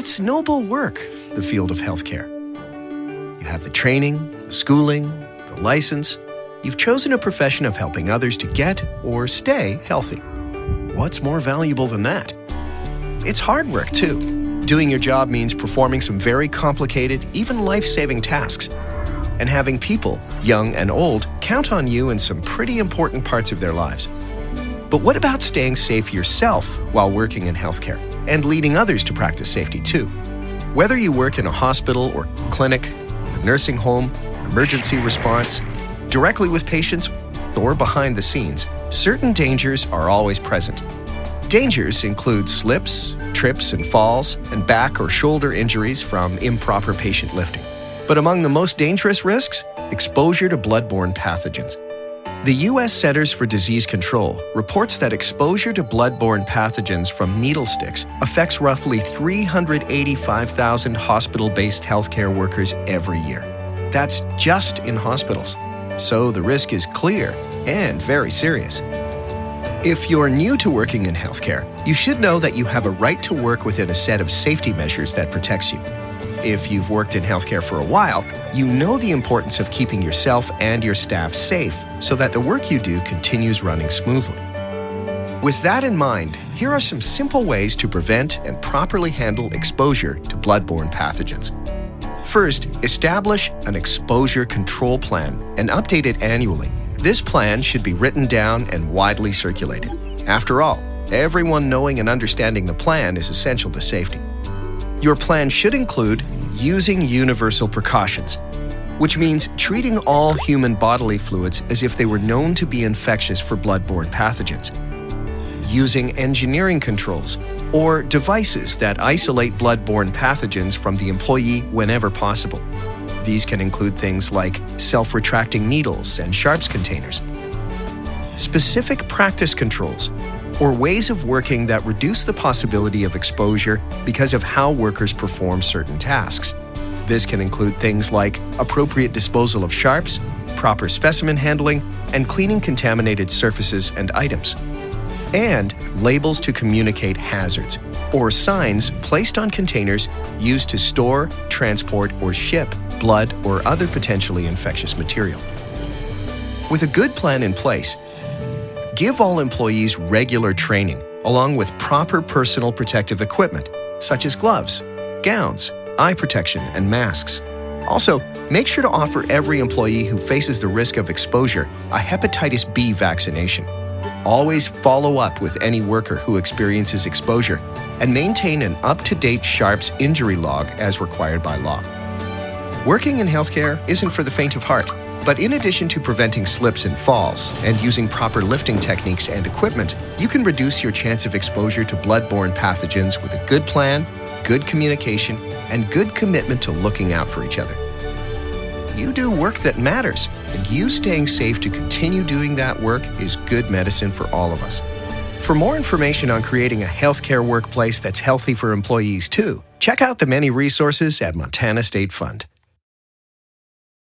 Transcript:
It's noble work, the field of healthcare. You have the training, the schooling, the license. You've chosen a profession of helping others to get or stay healthy. What's more valuable than that? It's hard work, too. Doing your job means performing some very complicated, even life-saving tasks, and having people, young and old, count on you in some pretty important parts of their lives. But what about staying safe yourself while working in healthcare and leading others to practice safety too? Whether you work in a hospital or clinic, a nursing home, emergency response, directly with patients, or behind the scenes, certain dangers are always present. Dangers include slips, trips and falls, and back or shoulder injuries from improper patient lifting. But among the most dangerous risks, exposure to bloodborne pathogens. The U.S. Centers for Disease Control reports that exposure to bloodborne pathogens from needle sticks affects roughly 385,000 hospital-based healthcare workers every year. That's just in hospitals. So the risk is clear and very serious. If you're new to working in healthcare, you should know that you have a right to work within a set of safety measures that protects you. If you've worked in healthcare for a while, you know the importance of keeping yourself and your staff safe so that the work you do continues running smoothly. With that in mind, here are some simple ways to prevent and properly handle exposure to bloodborne pathogens. First, establish an exposure control plan and update it annually. This plan should be written down and widely circulated. After all, everyone knowing and understanding the plan is essential to safety. Your plan should include using universal precautions, which means treating all human bodily fluids as if they were known to be infectious for bloodborne pathogens. Using engineering controls or devices that isolate bloodborne pathogens from the employee whenever possible. These can include things like self-retracting needles and sharps containers. Specific practice controls, or ways of working that reduce the possibility of exposure because of how workers perform certain tasks. This can include things like appropriate disposal of sharps, proper specimen handling, and cleaning contaminated surfaces and items. And labels to communicate hazards, or signs placed on containers used to store, transport, or ship blood or other potentially infectious material. With a good plan in place, give all employees regular training, along with proper personal protective equipment, such as gloves, gowns, eye protection, and masks. Also, make sure to offer every employee who faces the risk of exposure a hepatitis B vaccination. Always follow up with any worker who experiences exposure and maintain an up-to-date sharps injury log as required by law. Working in healthcare isn't for the faint of heart. But in addition to preventing slips and falls and using proper lifting techniques and equipment, you can reduce your chance of exposure to bloodborne pathogens with a good plan, good communication, and good commitment to looking out for each other. You do work that matters, and you staying safe to continue doing that work is good medicine for all of us. For more information on creating a healthcare workplace that's healthy for employees too, check out the many resources at Montana State Fund.